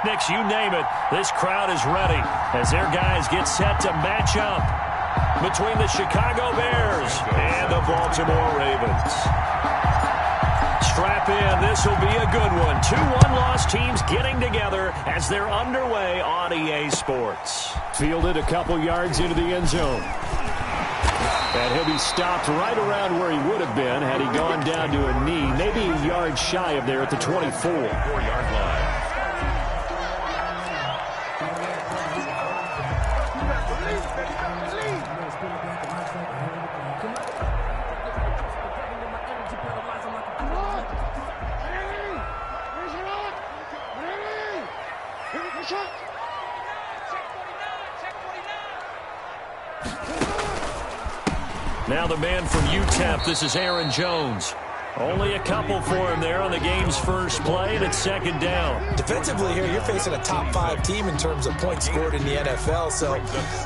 picnics, you name it. This crowd is ready as their guys get set to match up between the Chicago Bears and the Baltimore Ravens. Strap in. This will be a good one. 2 one-loss teams getting together as they're underway on EA Sports. Fielded a couple yards into the end zone. And he'll be stopped right around where he would have been had he gone down to a knee, maybe a yard shy of there at the 24. 4-yard line. Now the man from UTEP, this is Aaron Jones. Only a couple for him there on the game's first play, and it's second down. Defensively here, you're facing a top 5 team in terms of points scored in the NFL. So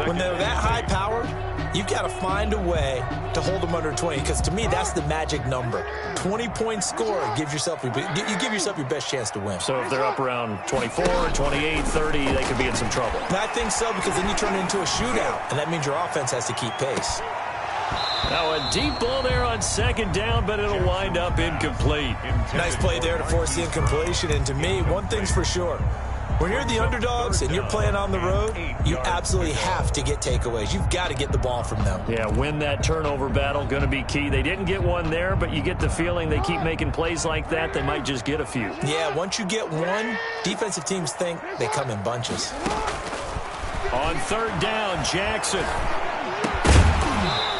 when they're that high powered, you've got to find a way to hold them under 20. Because to me, that's the magic number. 20 points scored gives yourself you give yourself your best chance to win. So if they're up around 24, 28, 30, they could be in some trouble. And I think so, because then you turn it into a shootout, and that means your offense has to keep pace. Now a deep ball there on second down, but it'll wind up incomplete. Nice play there to force the incompletion. And to me, one thing's for sure. When you're the underdogs and you're playing on the road, you absolutely have to get takeaways. You've got to get the ball from them. Yeah, win that turnover battle, going to be key. They didn't get one there, but you get the feeling they keep making plays like that, they might just get a few. Yeah, once you get one, defensive teams think they come in bunches. On third down, Jackson.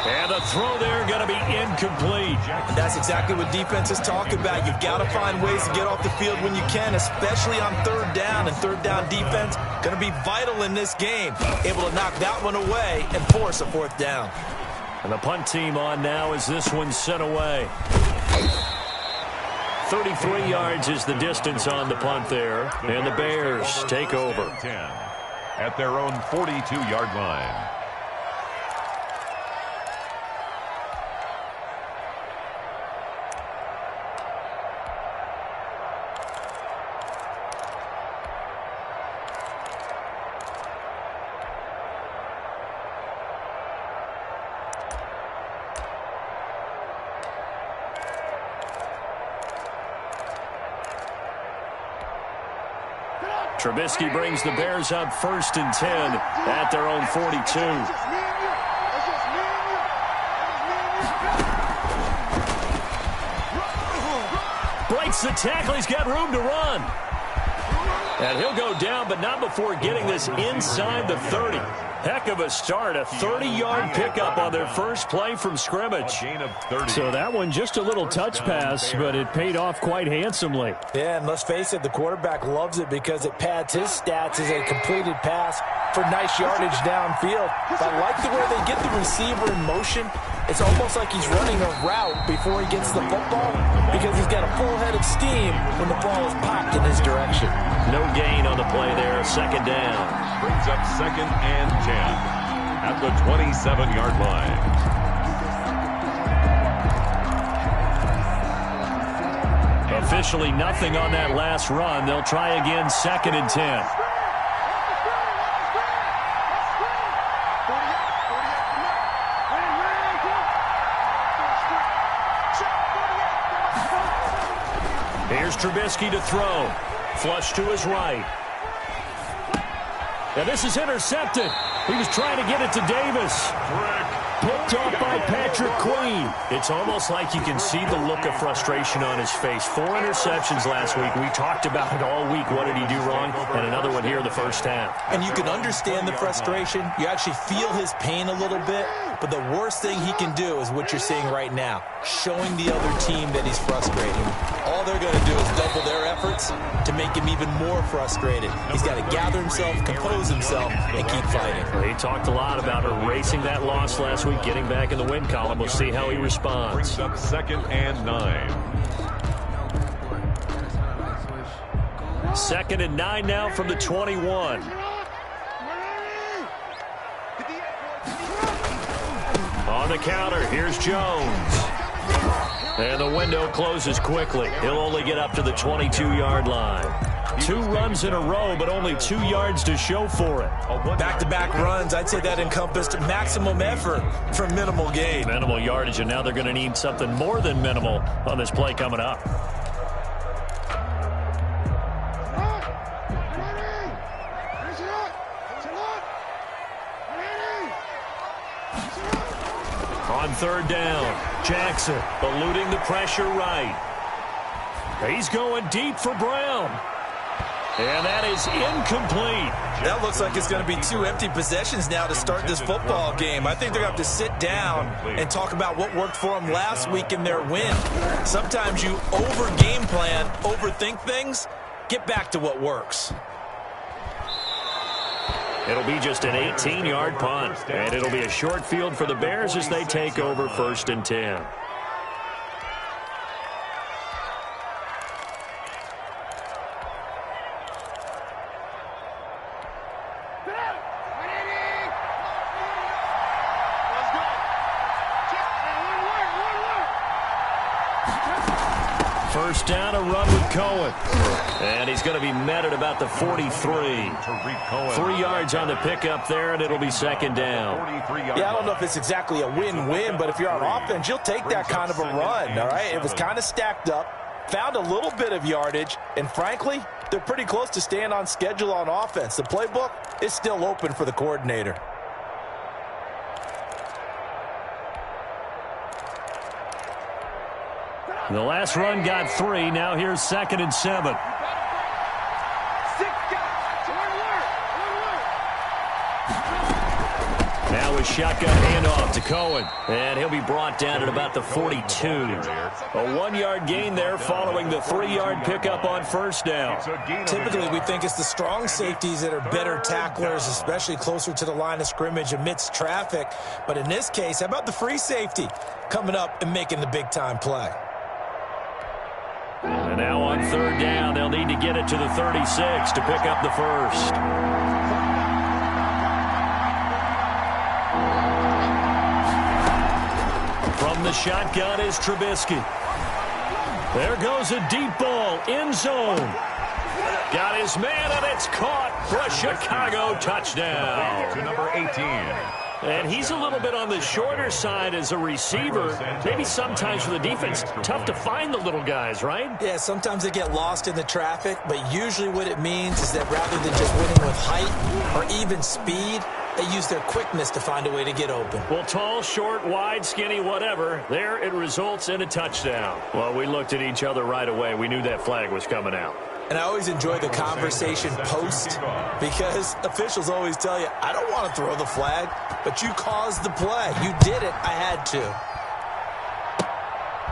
And the throw there going to be incomplete. And that's exactly what defenses talk about. You've got to find ways to get off the field when you can, especially on third down. And third down defense going to be vital in this game. Able to knock that one away and force a fourth down. And the punt team on now as this one's sent away. 33 yards is the distance on the punt there. And the Bears take over. At their own 42-yard line. Trubisky brings the Bears up 1st and 10 at their own 42. Breaks the tackle. He's got room to run. And he'll go down, but not before getting this inside the 30. Heck of a start, a 30-yard pickup on their first play from scrimmage. So that one just a little touch pass, but it paid off quite handsomely. Yeah, and let's face it, the quarterback loves it because it pads his stats as a completed pass for nice yardage downfield. But I like the way they get the receiver in motion. It's almost like he's running a route before he gets the football because he's got a full head of steam when the ball is popped in his direction. No gain on the play there, second down. Brings up 2nd and 10 at the 27-yard line. Officially nothing on that last run. They'll try again, 2nd and 10. Here's Trubisky to throw. Flush to his right. Now this is intercepted. He was trying to get it to Davis. Picked off by Patrick Queen. It's almost like you can see the look of frustration on his face. 4 interceptions last week. We talked about it all week. What did he do wrong? And another one here in the first half. And you can understand the frustration. You actually feel his pain a little bit. But the worst thing he can do is what you're seeing right now, showing the other team that he's frustrated. All they're going to do is double their efforts to make him even more frustrated. He's got to gather himself, compose himself, and keep fighting. He talked a lot about erasing that loss last week, getting back in the win column. We'll see how he responds. Brings up 2nd and 9. 2nd and 9 now from the 21. On the counter, here's Jones. And the window closes quickly. He'll only get up to the 22-yard line. 2 runs in a row, but only 2 yards to show for it. Back-to-back runs, I'd say that encompassed maximum effort for minimal gain. Minimal yardage, and now they're going to need something more than minimal on this play coming up. On 3rd down, Jackson eluding the pressure right. He's going deep for Brown. And that is incomplete. That looks like it's going to be 2 empty possessions now to start this football game. I think they're going to have to sit down and talk about what worked for them last week in their win. Sometimes you over-game plan, overthink things, get back to what works. It'll be just an 18-yard punt, and it'll be a short field for the Bears as they take over 1st and 10. First down, a run with Cohen. And he's going to be met at about the 43. 3 yards on the pickup there, and it'll be 2nd down. Yeah, I don't know if it's exactly a win-win, but if you're on offense, you'll take that kind of a run, all right? It was kind of stacked up, found a little bit of yardage, and frankly, they're pretty close to staying on schedule on offense. The playbook is still open for the coordinator. The last run got 3. Now here's 2nd and 7. Now a shotgun handoff to Cohen. And he'll be brought down at about the 42. A 1-yard gain there following the 3-yard pickup on 1st down. Typically, we think it's the strong safeties that are better tacklers, especially closer to the line of scrimmage amidst traffic. But in this case, how about the free safety coming up and making the big-time play? And now on 3rd down, they'll need to get it to the 36 to pick up the first. From the shotgun is Trubisky. There goes a deep ball, end zone. Got his man, and it's caught for a Chicago touchdown. To number 18. And he's a little bit on the shorter side as a receiver. Maybe sometimes for the defense, tough to find the little guys, right? Yeah, sometimes they get lost in the traffic, but usually what it means is that rather than just winning with height or even speed, they use their quickness to find a way to get open. Well, tall, short, wide, skinny, whatever, there it results in a touchdown. Well, we looked at each other right away. We knew that flag was coming out. And I always enjoy the conversation post because officials always tell you, I don't want to throw the flag, but you caused the play. You did it. I had to.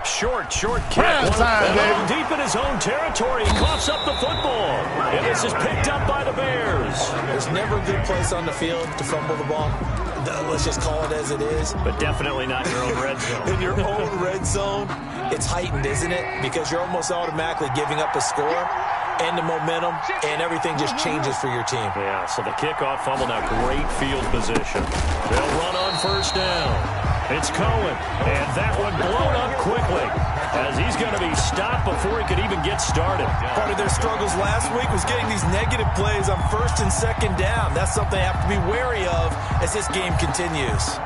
Short kick. Deep in his own territory. He coughs up the football. And this is picked up by the Bears. There's never a good place on the field to fumble the ball. Let's just call it as it is. But definitely not in your own red zone. In your own red zone, it's heightened, isn't it? Because you're almost automatically giving up a score and the momentum, and everything just changes for your team. Yeah, so the kickoff fumble, now great field position. They'll run on 1st down. It's Cohen, and that one blown up quickly as he's going to be stopped before he could even get started. Part of their struggles last week was getting these negative plays on 1st and 2nd down. That's something they have to be wary of as this game continues.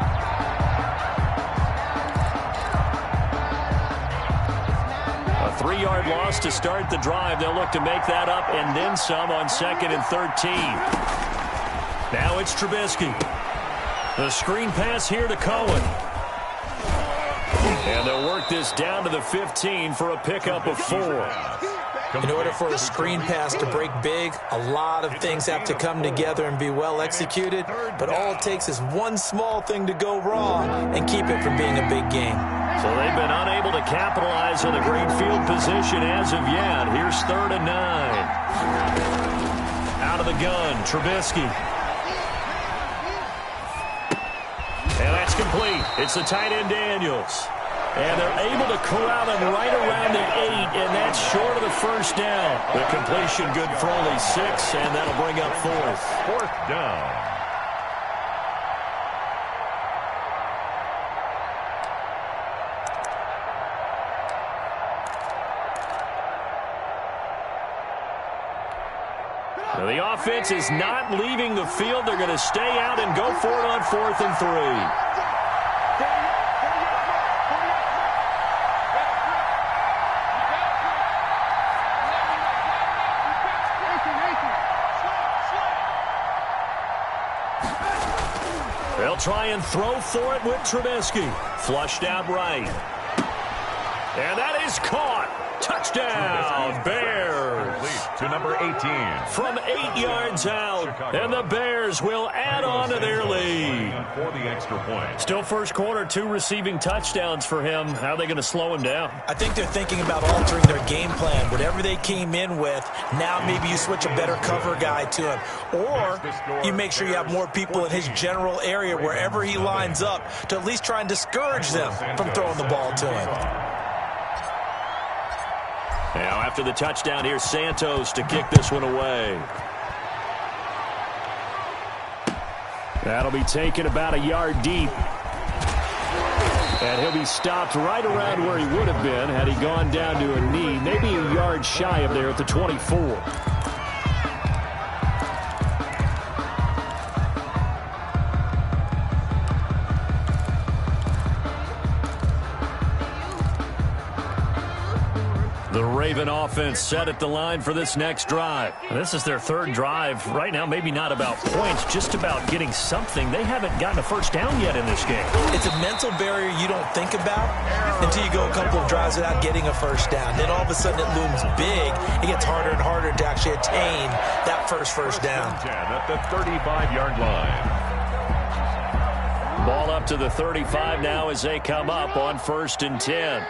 A 3-yard loss to start the drive. They'll look to make that up and then some on 2nd and 13. Now it's Trubisky. The screen pass here to Cohen. And they'll work this down to the 15 for a pickup of 4. In order for a screen pass to break big, a lot of things have to come together and be well executed. But all it takes is one small thing to go wrong and keep it from being a big game. So they've been unable to capitalize on the great field position as of yet. Here's 3rd and 9. Out of the gun, Trubisky. And that's complete. It's the tight end, Daniels. And they're able to corral him right around the 8, and that's short of the 1st down. The completion good for only 6, and that'll bring up 4th. 4th down. offense is not leaving the field. They're going to stay out and go for it on 4th and 3. They'll try and throw for it with Trubisky. Flushed out right. And that is caught. Touchdown, Bears. To number 18. From 8 yards out. And the Bears will add on to their lead. For the extra point. Still first quarter, 2 receiving touchdowns for him. How are they going to slow him down? I think they're thinking about altering their game plan. Whatever they came in with, now maybe you switch a better cover guy to him. Or you make sure you have more people in his general area wherever he lines up to at least try and discourage them from throwing the ball to him. Now after the touchdown, here's Santos to kick this one away. That'll be taken about a yard deep. And he'll be stopped right around where he would have been had he gone down to a knee, maybe a yard shy of there at the 24. The Raven offense set at the line for this next drive. This is their 3rd drive. Right now, maybe not about points, just about getting something. They haven't gotten a first down yet in this game. It's a mental barrier you don't think about until you go a couple of drives without getting a first down. Then all of a sudden it looms big. It gets harder and harder to actually attain that first down. At the 35-yard line. Ball up to the 35 now as they come up on 1st and 10.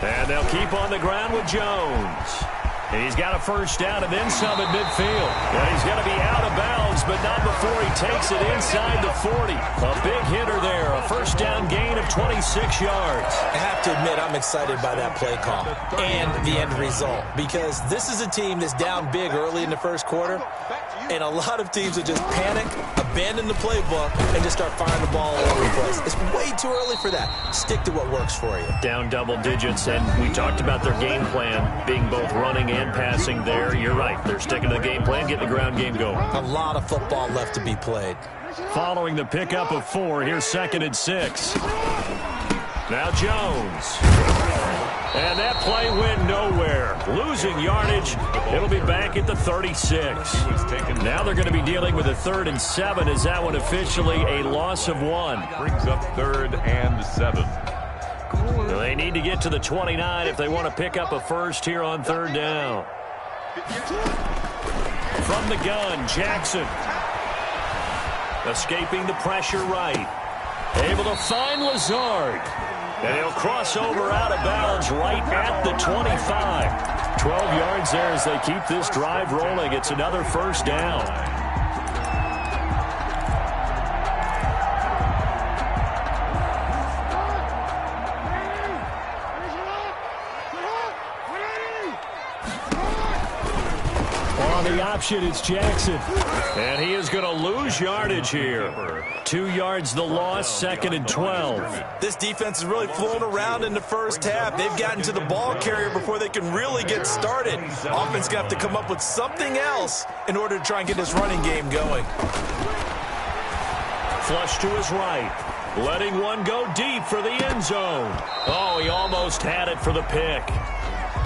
And they'll keep on the ground with Jones. And he's got a first down and then some at midfield. And he's going to be out of bounds, but not before he takes it inside the 40. A big hitter there, a first down gain of 26 yards. I have to admit, I'm excited by that play call and the end result, because this is a team that's down big early in the first quarter, and a lot of teams will just panic, abandon the playbook, and just start firing the ball all over the place. It's way too early for that. Stick to what works for you. Down double digits, and we talked about their game plan being both running and passing there. You're right. They're sticking to the game plan, getting the ground game going. A lot of football left to be played. Following the pickup of 4, here's 2nd and 6. Now Jones. And that play went nowhere. Losing yardage. It'll be back at the 36. Now they're going to be dealing with a 3rd and 7. Is that one officially a loss of 1? Brings up 3rd and 7. They need to get to the 29 if they want to pick up a first here on 3rd down. From the gun, Jackson. Escaping the pressure right. Able to find Lazard. And he'll cross over out of bounds right at the 25. 12 yards there as they keep this drive rolling. It's another first down. On the option, it's Jackson. And he is going to lose yardage here. 2 yards the loss, 2nd and 12. This defense is really flown around in the first half. They've gotten to the ball carrier before they can really get started. Offense going to have to come up with something else in order to try and get this running game going. Flush to his right. Letting one go deep for the end zone. Oh, he almost had it for the pick.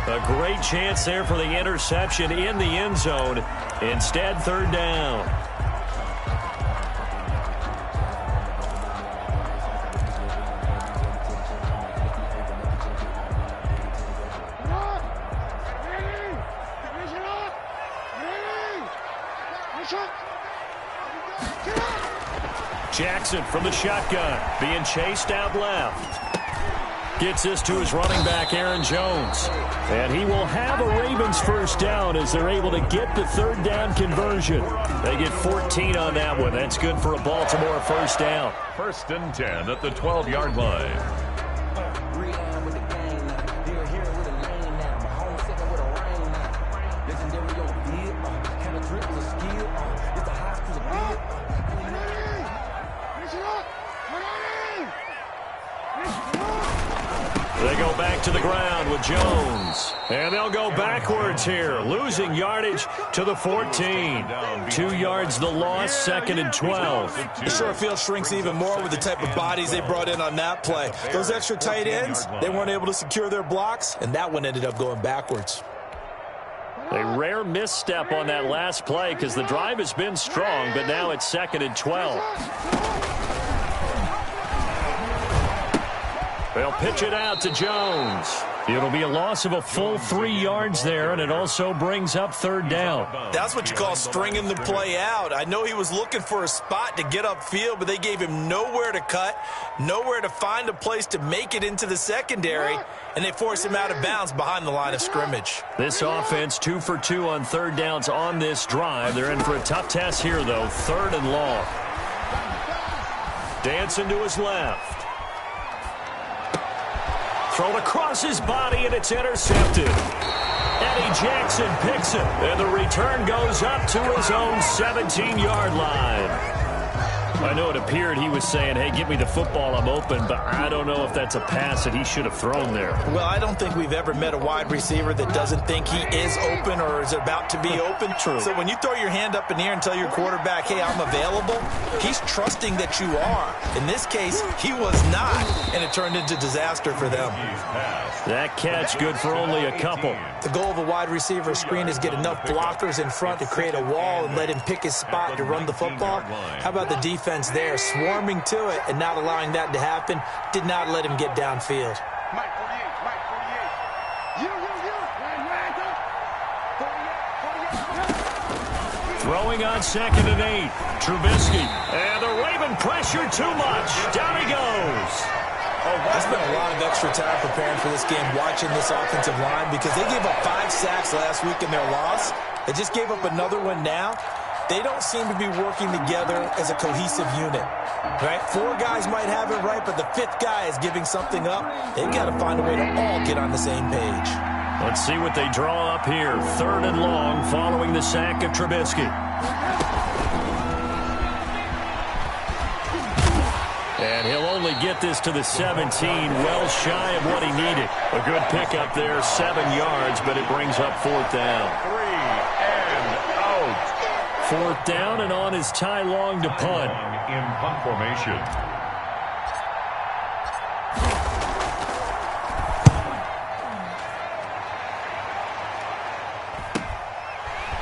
A great chance there for the interception in the end zone. Instead, 3rd down. Jackson from the shotgun, being chased out left. Gets this to his running back, Aaron Jones. And he will have a Ravens first down as they're able to get the 3rd down conversion. They get 14 on that one. That's good for a Baltimore first down. 1st and 10 at the 12-yard line. They go back to the ground with Jones. And they'll go backwards here, losing yardage to the 14. 2 yards the loss, 2nd and 12. The short field shrinks even more with the type of bodies they brought in on that play. Those extra tight ends, they weren't able to secure their blocks, and that one ended up going backwards. A rare misstep on that last play because the drive has been strong, but now it's 2nd and 12. They'll pitch it out to Jones. It'll be a loss of a full 3 yards there, and it also brings up 3rd down. That's what you call stringing the play out. I know he was looking for a spot to get upfield, but they gave him nowhere to cut, nowhere to find a place to make it into the secondary, and they forced him out of bounds behind the line of scrimmage. This offense 2 for 2 on 3rd downs on this drive. They're in for a tough test here, though. 3rd and long. Dancing to his left. Thrown across his body, and it's intercepted. Eddie Jackson picks it, and the return goes up to his own 17-yard line. I know it appeared he was saying, hey, give me the football, I'm open, but I don't know if that's a pass that he should have thrown there. Well, I don't think we've ever met a wide receiver that doesn't think he is open or is about to be open. True. So when you throw your hand up in the air and tell your quarterback, hey, I'm available, he's trusting that you are. In this case, he was not, and it turned into disaster for them. That catch good for only a couple. The goal of a wide receiver screen is get enough blockers in front to create a wall and let him pick his spot to run the football. How about the defense there, swarming to it and not allowing that to happen? Did not let him get downfield. Throwing on 2nd and 8. Trubisky. And the Raven pressure too much. Down he goes. I spent a lot of extra time preparing for this game watching this offensive line because they gave up 5 sacks last week in their loss. They just gave up another one now. They don't seem to be working together as a cohesive unit. Right? 4 guys might have it right, but the 5th guy is giving something up. They've got to find a way to all get on the same page. Let's see what they draw up here. 3rd and long following the sack of Trubisky. And he'll only get this to the 17, well shy of what he needed. A good pickup there, 7 yards, but it brings up 4th down. 3 and out. 4th down, and on is Ty Long to punt. In punt formation.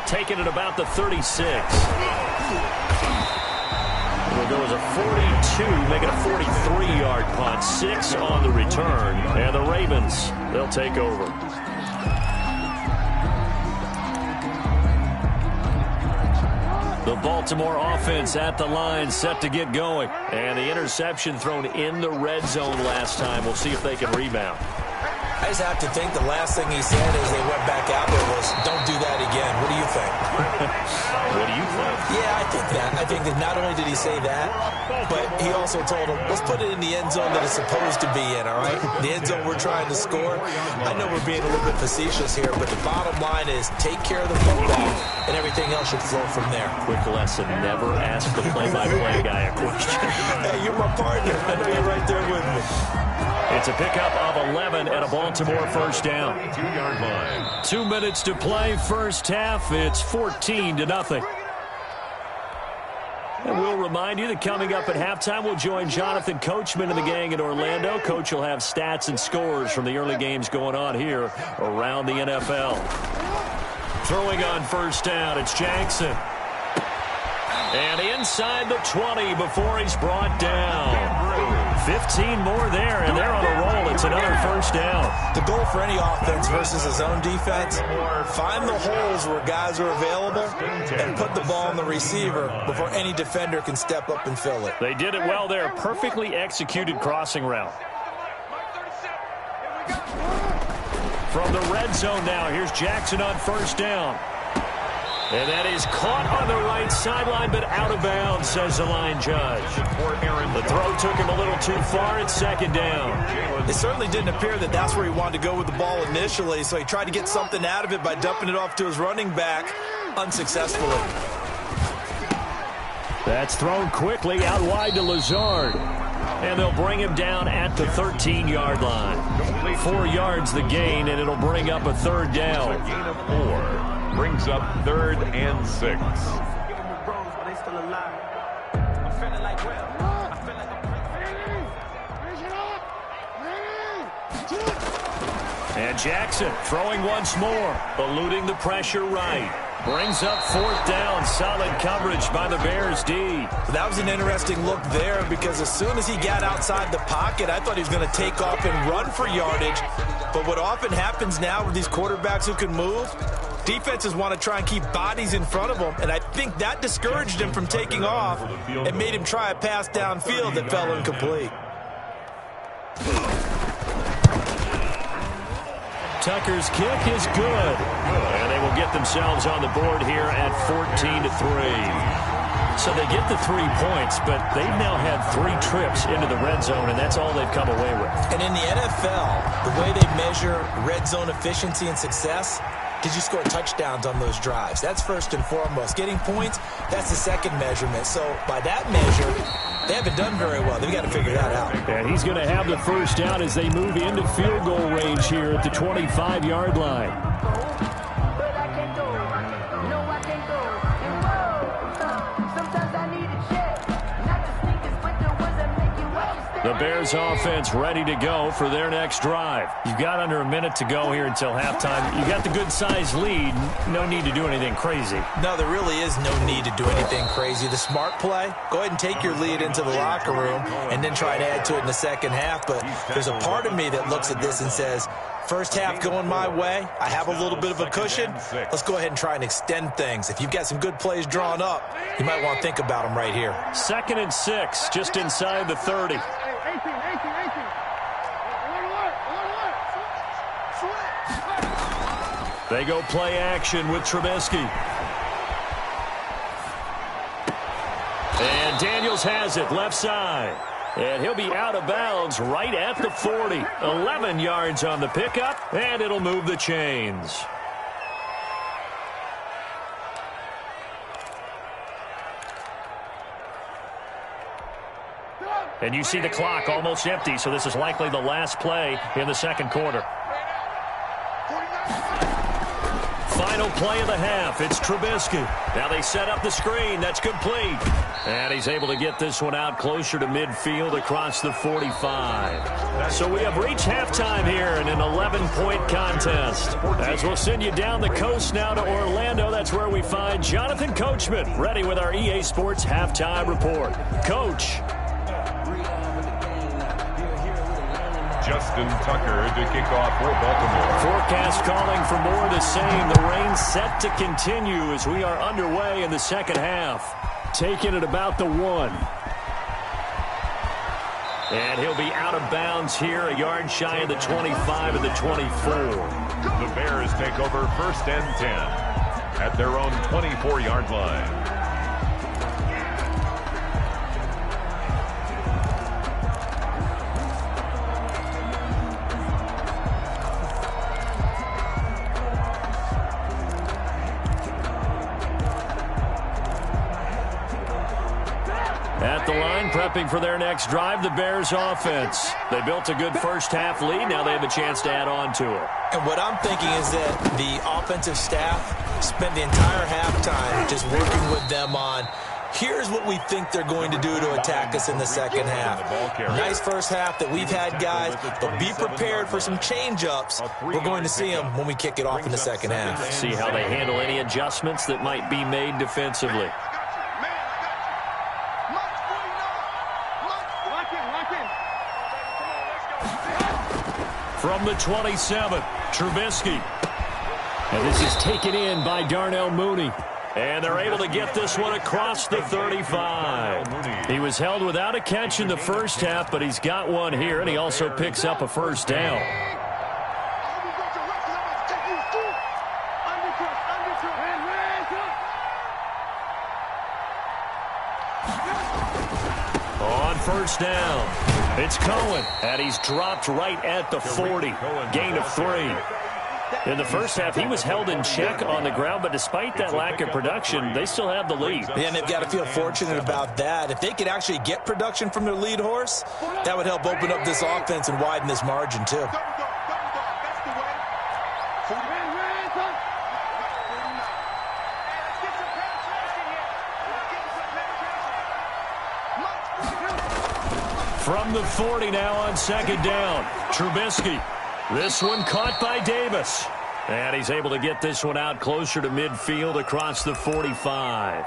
Taking it about the 36. It'll go as a 42, make it a 43-yard punt. 6 on the return. And the Ravens, they'll take over. The Baltimore offense at the line, set to get going. And the interception thrown in the red zone last time. We'll see if they can rebound. I just have to think the last thing he said as they went back out there was, don't do that again. What do you think? What do you think? Yeah, I think that. I think that not only did he say that, but he also told him, let's put it in the end zone that it's supposed to be in, all right? The end zone we're trying to score. I know we're being a little bit facetious here, but the bottom line is take care of the football, and everything else should flow from there. Quick lesson, never ask the play-by-play guy a question. Hey, you're my partner. I know you're right there with me. It's a pickup of 11 at a Baltimore 1st down. 2-yard line. 2 minutes to play, first half. It's 14-0. And we'll remind you that coming up at halftime, we'll join Jonathan Coachman and the gang in Orlando. Coach will have stats and scores from the early games going on here around the NFL. Throwing on 1st down, it's Jackson. And inside the 20 before he's brought down. 15 more there, and they're on a roll. It's another 1st down. The goal for any offense versus his own defense, find the holes where guys are available and put the ball on the receiver before any defender can step up and fill it. They did it well there. Perfectly executed crossing route. From the red zone now, here's Jackson on 1st down. And that is caught on the right sideline, but out of bounds, says the line judge. The throw took him a little too far. It's 2nd down. It certainly didn't appear that that's where he wanted to go with the ball initially, so he tried to get something out of it by dumping it off to his running back unsuccessfully. That's thrown quickly out wide to Lazard. And they'll bring him down at the 13-yard line. 4 yards the gain, and it'll bring up a third down. A gain of 4 brings up 3rd and 6. And Jackson throwing once more, eluding the pressure right. Brings up 4th down. Solid coverage by the Bears D. That was an interesting look there because as soon as he got outside the pocket, I thought he was going to take off and run for yardage. But what often happens now with these quarterbacks who can move, defenses want to try and keep bodies in front of them, and I think that discouraged him from taking off and made him try a pass downfield that fell incomplete. Tucker's kick is good. And they will get themselves on the board here at 14-3. So they get the 3 points, but they've now had 3 trips into the red zone, and that's all they've come away with. And in the NFL, the way they measure red zone efficiency and success, did you score touchdowns on those drives? That's first and foremost. Getting points, that's the second measurement. So by that measure, they haven't done very well. They've got to figure that out. And he's going to have the first down as they move into field goal range here at the 25-yard line. The Bears offense ready to go for their next drive. You've got under a minute to go here until halftime. You've got the good-sized lead. No need to do anything crazy. No, there really is no need to do anything crazy. The smart play, go ahead and take your lead into the locker room and then try to add to it in the second half. But there's a part of me that looks at this and says, first half going my way, I have a little bit of a cushion. Let's go ahead and try and extend things. If you've got some good plays drawn up, you might want to think about them right here. 2nd and 6, just inside the 30. They go play action with Trubisky. And Daniels has it left side. And he'll be out of bounds right at the 40. 11 yards on the pickup, and it'll move the chains. And you see the clock almost empty, so this is likely the last play in the second quarter. Final play of the half. It's Trubisky. Now they set up the screen. That's complete. And he's able to get this one out closer to midfield across the 45. So we have reached halftime here in an 11-point contest. As we'll send you down the coast now to Orlando, that's where we find Jonathan Coachman ready with our EA Sports halftime report. Coach. Justin Tucker to kick off for Baltimore. Forecast calling for more of the same. The rain set to continue as we are underway in the second half. Taking it about the 1. And he'll be out of bounds here, a yard shy of the 25 and the 24. The Bears take over 1st and 10 at their own 24-yard line. At the line, prepping for their next drive, the Bears offense. They built a good first half lead. Now they have a chance to add on to it. And what I'm thinking is that the offensive staff spent the entire halftime just working with them on, here's what we think they're going to do to attack us in the second half. Nice first half that we've had, guys, but be prepared for some change-ups. We're going to see them when we kick it off in the second half. See how they handle any adjustments that might be made defensively. From the 27, Trubisky. And this is taken in by Darnell Mooney. And they're able to get this one across the 35. He was held without a catch in the first half, but he's got one here, and he also picks up a first down. On first down, it's Cohen, and he's dropped right at the 40. Gain of 3. In the first half, he was held in check on the ground, but despite that lack of production, they still have the lead. And they've got to feel fortunate about that. If they could actually get production from their lead horse, that would help open up this offense and widen this margin too. From the 40 now on second down. Trubisky. This one caught by Davis. And he's able to get this one out closer to midfield across the 45.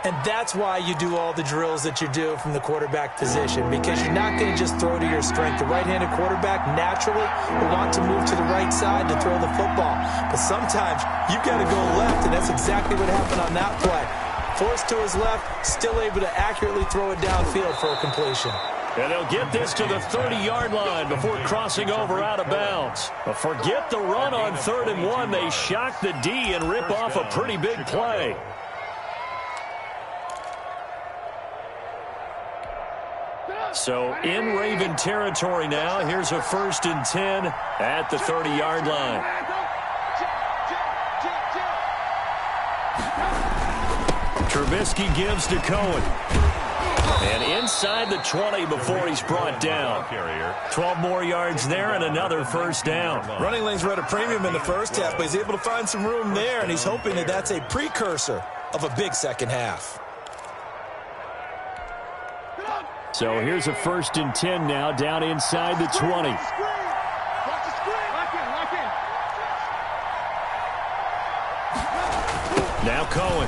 And that's why you do all the drills that you do from the quarterback position, because you're not going to just throw to your strength. The right-handed quarterback naturally will want to move to the right side to throw the football. But sometimes you've got to go left, and that's exactly what happened on that play. Forced to his left, still able to accurately throw it downfield for a completion. And they'll get this to the 30-yard line before crossing over out of bounds. But forget the run on 3rd and 1. They shock the D and rip off a pretty big play. So in Raven territory now. Here's a 1st and 10 at the 30-yard line. Trubisky gives to Cohen. And inside the 20 before he's brought down. 12 more yards there and another 1st down. Running lanes were at a premium in the first half, but he's able to find some room there, and he's hoping that that's a precursor of a big second half. So here's a 1st and 10 now down inside the 20. Now Cohen.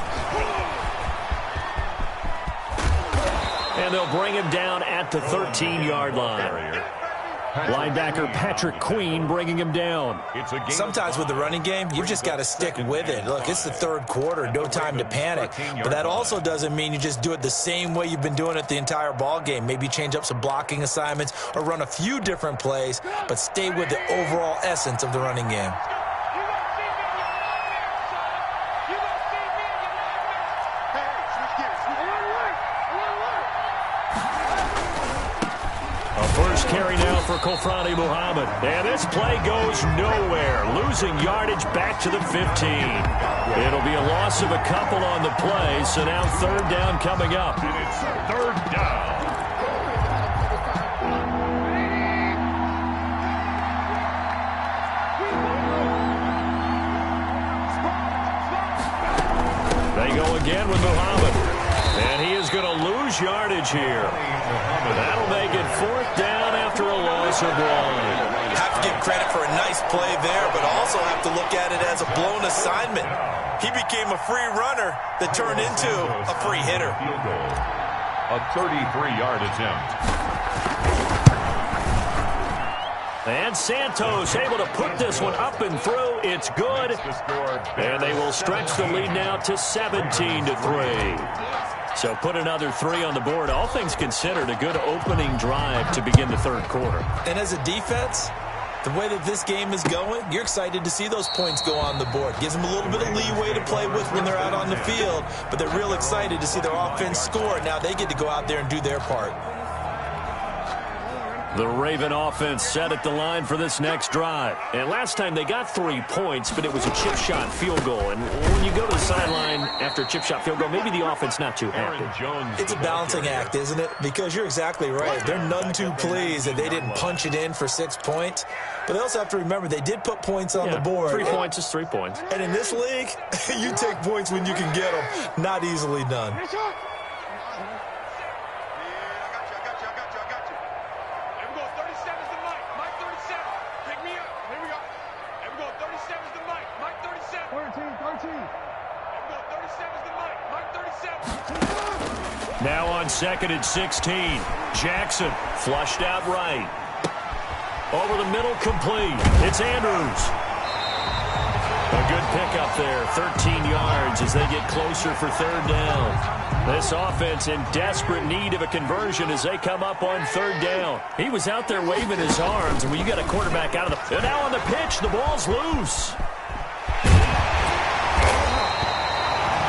And they'll bring him down at the 13-yard line. Linebacker Patrick Queen bringing him down. Sometimes with the running game, you've just got to stick with it. Look, it's the 3rd quarter, no time to panic. But that also doesn't mean you just do it the same way you've been doing it the entire ball game. Maybe change up some blocking assignments or run a few different plays, but stay with the overall essence of the running game. Carry now for Kofrani Muhammad. And this play goes nowhere. Losing yardage back to the 15. It'll be a loss of a couple on the play, so now 3rd down coming up. And it's 3rd down. They go again with Muhammad. And he is going to lose yardage here. That'll make it 4th down after a loss of 1. Have to give credit for a nice play there, but also have to look at it as a blown assignment. He became a free runner that turned into a free hitter. A 33-yard attempt. And Santos able to put this one up and through. It's good. And they will stretch the lead now to 17-3. So put another 3 on the board. All things considered, a good opening drive to begin the 3rd quarter. And as a defense, the way that this game is going, you're excited to see those points go on the board. Gives them a little bit of leeway to play with when they're out on the field, but they're real excited to see their offense score. Now they get to go out there and do their part. The Raven offense set at the line for this next drive. And last time they got 3 points, but it was a chip shot field goal. And when you go to the sideline after a chip shot field goal, maybe the offense not too happy. It's a balancing act, isn't it? Because you're exactly right. They're none too pleased that they didn't punch it in for 6 points. But they also have to remember they did put points on the board. 3 points is 3 points. And in this league, you take points when you can get them. Not easily done. Now on 2nd and 16. Jackson flushed out right. Over the middle, complete. It's Andrews. A good pickup there, 13 yards as they get closer for 3rd down. This offense in desperate need of a conversion as they come up on 3rd down. He was out there waving his arms, and when you got a quarterback out of the... And now on the pitch, the ball's loose.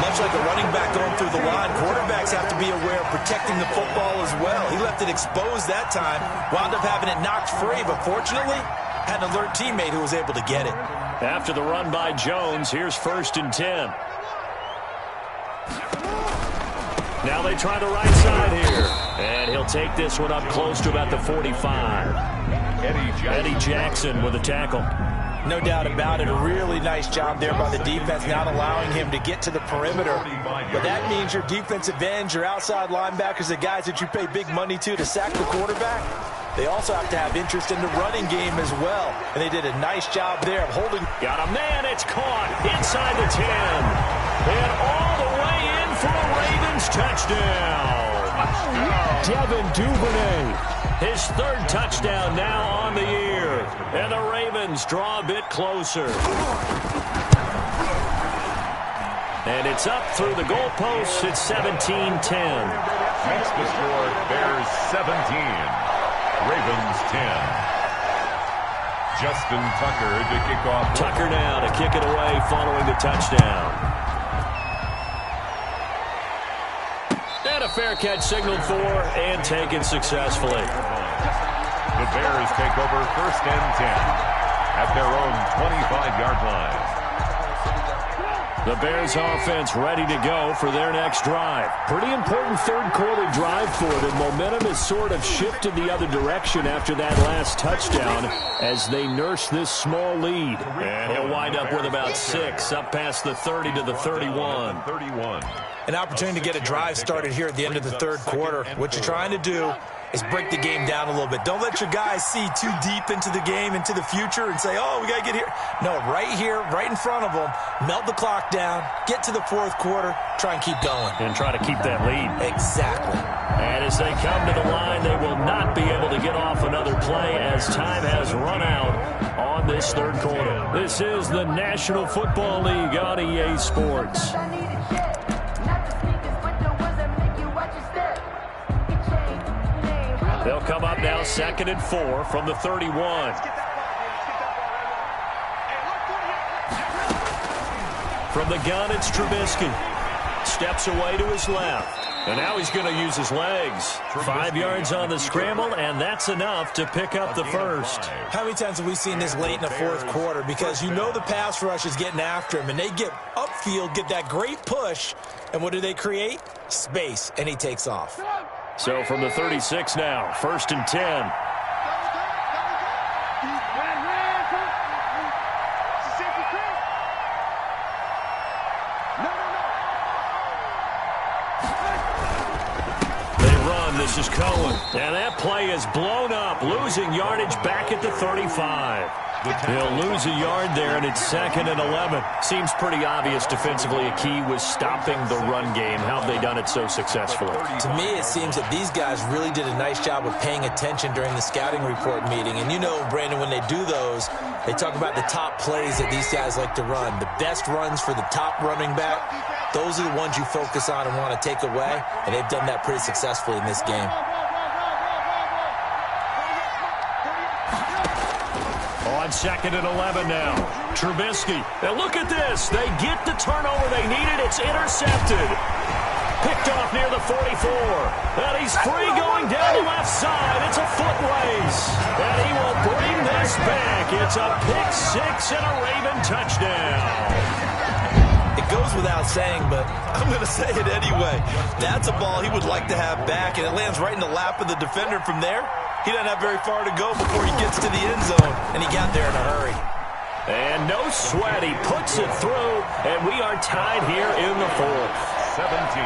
Much like a running back going through the line, quarterbacks have to be aware of protecting the football as well. He left it exposed that time, wound up having it knocked free, but fortunately, had an alert teammate who was able to get it. After the run by Jones, here's 1st and 10. Now they try the right side here. And he'll take this one up close to about the 45. Eddie Jackson with a tackle. No doubt about it. A really nice job there by the defense, not allowing him to get to the perimeter. But that means your defensive ends, your outside linebackers, the guys that you pay big money to sack the quarterback, they also have to have interest in the running game as well. And they did a nice job there of holding. Got a man. It's caught inside the 10. And all the way in for a Ravens touchdown. Devin Duvernay. His 3rd touchdown now on the year. And the Ravens draw a bit closer. And it's up through the goalposts. It's 17-10. Makes the score Bears 17. Ravens 10. Justin Tucker to kick off. Tucker now to kick it away following the touchdown. And a fair catch signaled for and taken successfully. The Bears take over 1st and 10 at their own 25-yard line. The Bears offense ready to go for their next drive. Pretty important 3rd quarter drive for them. Momentum has sort of shifted the other direction after that last touchdown as they nurse this small lead. And he'll wind up with about 6 up past the 30 to the 31. An opportunity to get a drive started here at the end of the 3rd quarter. What you're trying to do is break the game down a little bit. Don't let your guys see too deep into the game, into the future, and say, oh, we got to get here. No, right here, right in front of them, melt the clock down, get to the 4th quarter, try and keep going. And try to keep that lead. Exactly. And as they come to the line, they will not be able to get off another play as time has run out on this 3rd quarter. This is the National Football League on EA Sports. They'll come up now 2nd and 4 from the 31. From the gun, it's Trubisky. Steps away to his left. And now he's going to use his legs. 5 yards on the scramble, and that's enough to pick up the 1st. How many times have we seen this late in the 4th quarter? Because you know the pass rush is getting after him, and they get upfield, get that great push, and what do they create? Space, and he takes off. So from the 36 now, 1st and 10. This is Cohen, and that play is blown up, losing yardage back at the 35. He'll lose a yard there, and it's 2nd and 11. Seems pretty obvious defensively a key was stopping the run game. How have they done it so successfully? To me, it seems that these guys really did a nice job of paying attention during the scouting report meeting. And you know, Brandon, when they do those, they talk about the top plays that these guys like to run. The best runs for the top running back, those are the ones you focus on and want to take away. And they've done that pretty successfully in this game. On 2nd and 11 now. Trubisky. Now look at this. They get the turnover they needed. It's intercepted. Picked off near the 44. And he's free going down the left side. It's a foot race. And he will bring this back. It's a pick 6 and a Raven touchdown. It goes without saying, but I'm going to say it anyway. That's a ball he would like to have back, and it lands right in the lap of the defender from there. He doesn't have very far to go before he gets to the end zone, and he got there in a hurry. And no sweat. He puts it through, and we are tied here in the 4th. 17.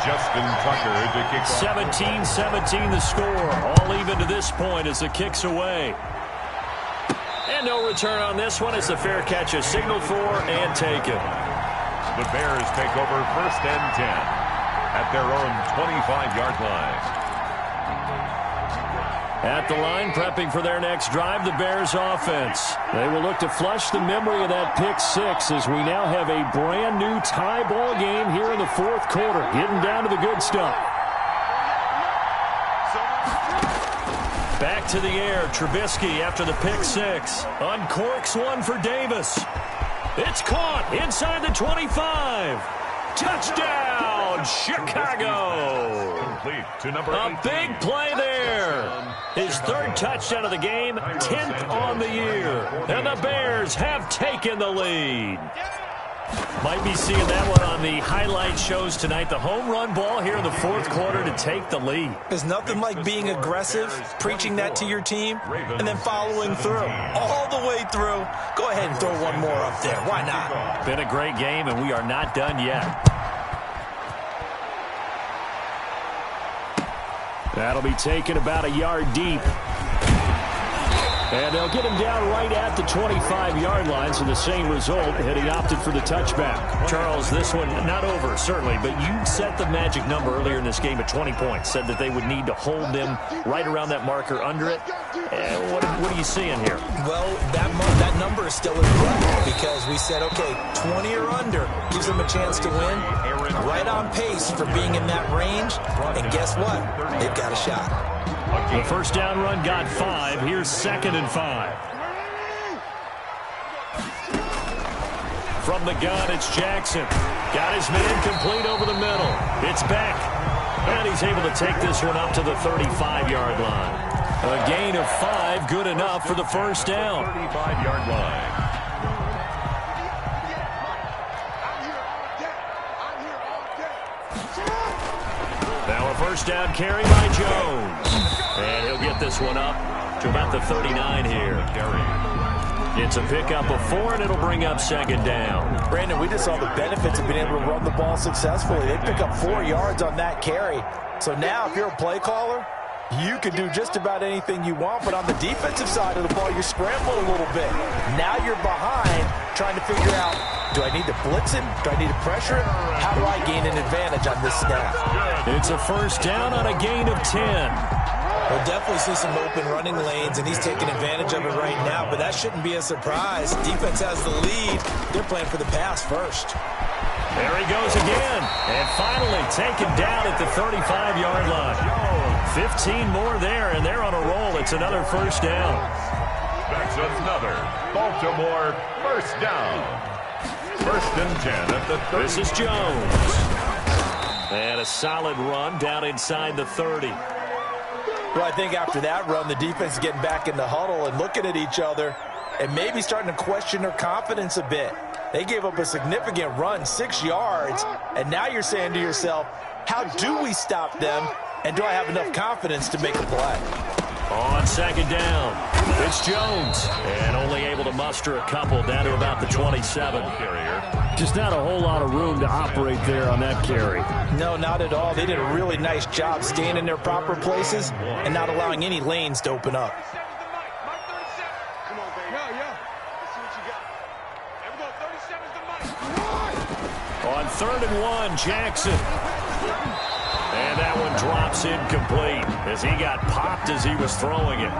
Justin Tucker to kick off. 17-17 the score. All even to this point as the kick's away. And no return on this one as the fair catch is signaled for and taken. The Bears take over 1st and 10 at their own 25-yard line. At the line, prepping for their next drive, the Bears offense. They will look to flush the memory of that pick 6 as we now have a brand new tie ball game here in the 4th quarter. Getting down to the good stuff. Back to the air, Trubisky after the pick 6. Uncorks one for Davis. It's caught inside the 25. Touchdown, Chicago. Complete to number A big play there. His third touchdown of the game, 10th on the year. And the Bears have taken the lead. Might be seeing that one on the highlight shows tonight. The home run ball here in the fourth quarter to take the lead. There's nothing like being aggressive, preaching that to your team, and then following through. All the way through. Go ahead and throw one more up there. Why not? Been a great game, and we are not done yet. That'll be taken about a yard deep. And they'll get him down right at the 25-yard line, so the same result, had he opted for the touchback. Charles, this one not over, certainly, but you set the magic number earlier in this game at 20 points, said that they would need to hold them right around that marker under it. What are you seeing here? Well, that number is still in play because we said, okay, 20 or under gives them a chance to win. Right on pace for being in that range, and guess what? They've got a shot. The first down run got 5. Here's 2nd and 5. From the gun, it's Jackson. Got his man complete over the middle. It's Beck. And he's able to take this one up to the 35-yard line. A gain of 5, good enough for the first down. 35-yard line. Now a first down carry by Jones. And he'll get this one up to about the 39 here. It's a pickup of 4, and it'll bring up 2nd down. Brandon, we just saw the benefits of being able to run the ball successfully. They pick up 4 yards on that carry. So now if you're a play caller, you can do just about anything you want, but on the defensive side of the ball, you're scrambling a little bit. Now you're behind trying to figure out, do I need to blitz him? Do I need to pressure him? How do I gain an advantage on this snap? It's a first down on a gain of 10. We'll definitely see some open running lanes, and he's taking advantage of it right now, but that shouldn't be a surprise. Defense has the lead. They're playing for the pass first. There he goes again, and finally taken down at the 35-yard line. 15 more there, and they're on a roll. It's another first down. That's another Baltimore first down. 1st and 10 at the 30. This is Jones. And a solid run down inside the 30. Well, I think after that run, the defense is getting back in the huddle and looking at each other and maybe starting to question their confidence a bit. They gave up a significant run, 6 yards, and now you're saying to yourself, how do we stop them, and do I have enough confidence to make a play? On 2nd down, it's Jones, and only able to muster a couple down to about the 27. Just not a whole lot of room to operate there on that carry. No, not at all. They did a really nice job staying in their proper places and not allowing any lanes to open up. On 3rd and 1, Jackson. And that one drops incomplete as he got popped as he was throwing it.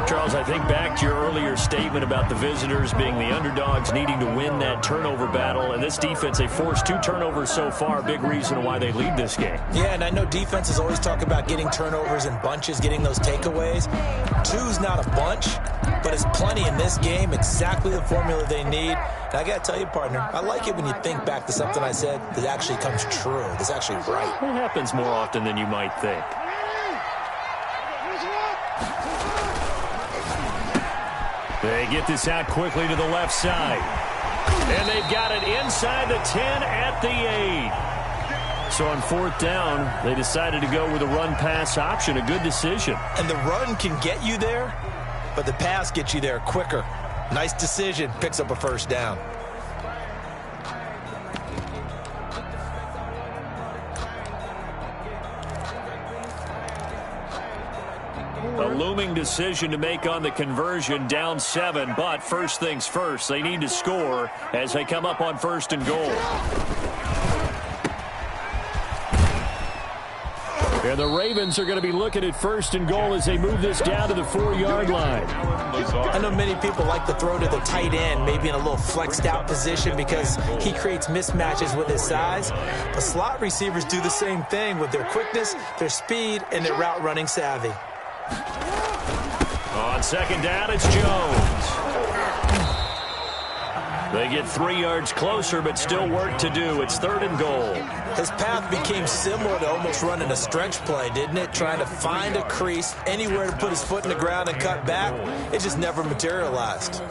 Charles, I think back to your earlier statement about the visitors being the underdogs needing to win that turnover battle. And this defense, they forced 2 turnovers so far. Big reason why they lead this game. Yeah, and I know defenses always talk about getting turnovers in bunches, getting those takeaways. 2's not a bunch, but it's plenty in this game. Exactly the formula they need. And I got to tell you, partner, I like it when you think back to something I said that actually comes true. That's actually right. It happens more often than you might think. They get this out quickly to the left side. And they've got it inside the 10 at the 8. So on 4th down, they decided to go with a run-pass option. A good decision. And the run can get you there, but the pass gets you there quicker. Nice decision. Picks up a first down. A looming decision to make on the conversion, down 7, but first things first, they need to score as they come up on 1st and goal. And the Ravens are going to be looking at 1st and goal as they move this down to the 4-yard line. I know many people like to throw to the tight end, maybe in a little flexed out position because he creates mismatches with his size. But slot receivers do the same thing with their quickness, their speed, and their route running savvy. On 2nd down, it's Jones. They get 3 yards closer, but still work to do. It's 3rd and goal. His path became similar to almost running a stretch play, didn't it? Trying to find a crease, anywhere to put his foot in the ground and cut back. It just never materialized.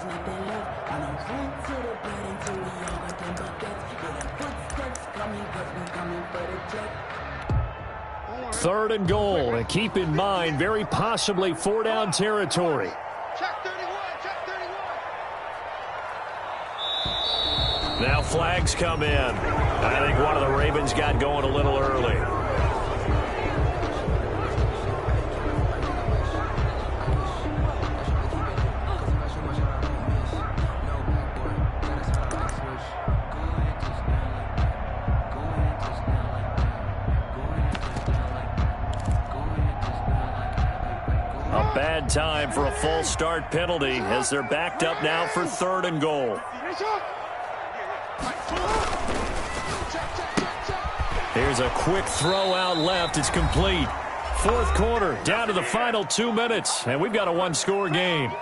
3rd and goal. And keep in mind, very possibly 4-down territory. Now flags come in. I think one of the Ravens got going a little early. A bad time for a false start penalty as they're backed up now for 3rd and goal. Here's a quick throw out left. It's complete. 4th quarter, down to the final 2 minutes, and we've got a 1-score game.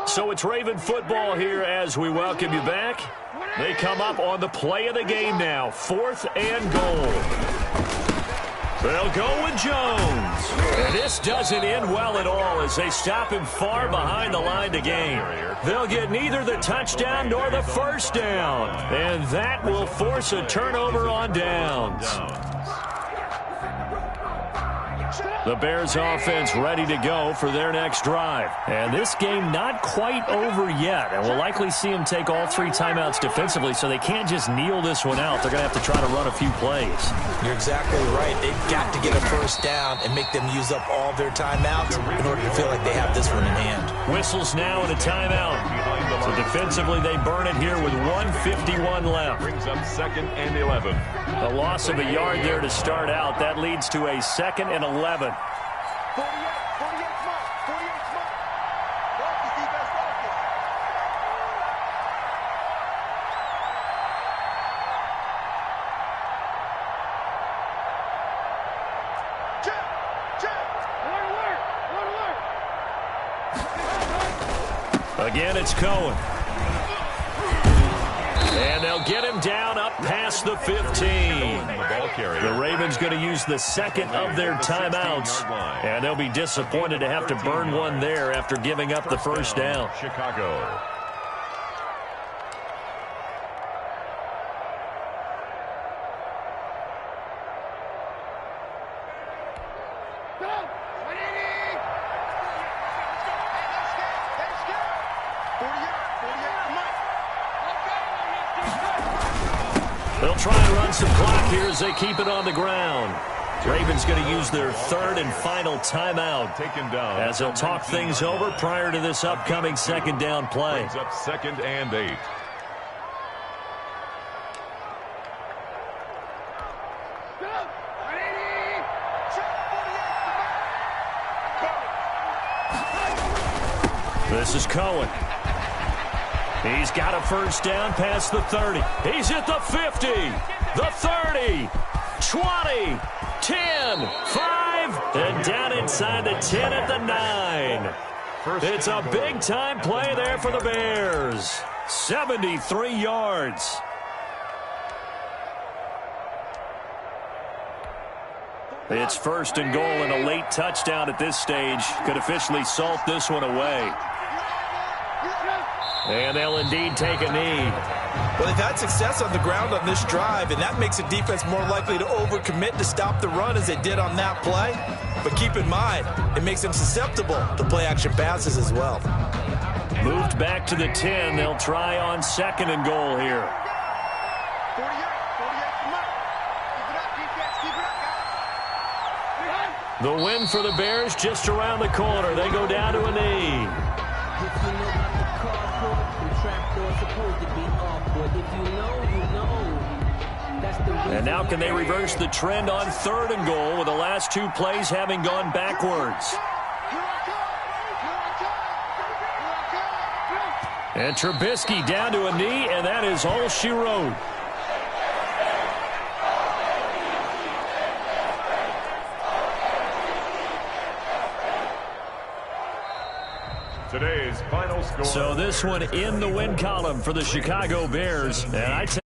So it's Raven football here as we welcome you back. They come up on the play of the game now. 4th and goal. They'll go with Jones. And this doesn't end well at all as they stop him far behind the line to gain. They'll get neither the touchdown nor the first down. And that will force a turnover on downs. The Bears offense ready to go for their next drive. And this game not quite over yet. And we'll likely see them take all 3 timeouts defensively, so they can't just kneel this one out. They're going to have to try to run a few plays. You're exactly right. They've got to get a first down and make them use up all their timeouts in order to feel like they have this one in hand. Whistles now and a timeout. So defensively, they burn it here with 1:51 left. Brings up 2nd and 11. A loss of a yard there to start out. That leads to a 2nd and 11. Again, it's Cohen. And they'll get him down up past the 15. The Ravens going to use the 2nd of their timeouts. And they'll be disappointed to have to burn one there after giving up the first down. Chicago. They'll try and run some clock here as they keep it on the ground. Ravens going to use their 3rd and final timeout as they'll talk things over prior to this upcoming 2nd down play. Brings up 2nd and 8. This is Cohen. He's got a first down past the 30. He's at the 50, the 30, 20, 10, 5, and down inside the 10 at the 9. It's a big-time play there for the Bears. 73 yards. It's 1st and goal, and a late touchdown at this stage could officially salt this one away. And they'll indeed take a knee. Well, they've had success on the ground on this drive, and that makes the defense more likely to overcommit to stop the run as they did on that play. But keep in mind, it makes them susceptible to play-action passes as well. Moved back to the 10. They'll try on 2nd and goal here. The win for the Bears just around the corner. They go down to a knee. And now can they reverse the trend on 3rd and goal with the last 2 plays having gone backwards? And Trubisky down to a knee, and that is all she wrote. Today's final score. So this one in the win column for the Chicago Bears. And I tell